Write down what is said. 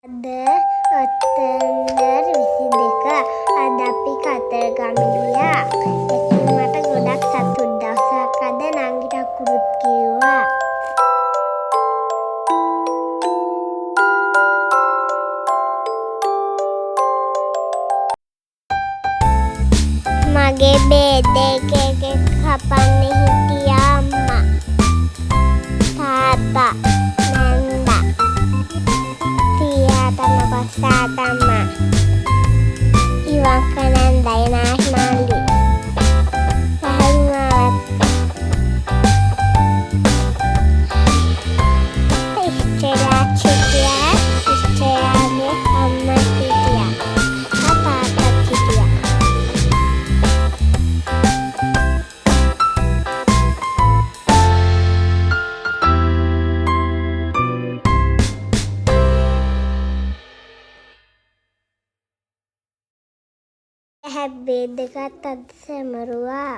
අද ඔක්තෝබර් 22 අද අපි කතරගම ගියා. ඉතින් මට ගොඩක් සතුටු දවසක් අද නංගිට අකුරුත් කිව්වා. මගේ බේත් එක කපන්න හිටියා අම්මා. තාත්තා නැන්දා Sama iwan kanan dainas nali hangat istirahat citia istirahatnya sama citia apa citia හැබ්බේ දෙකත් අද සැමරුවා.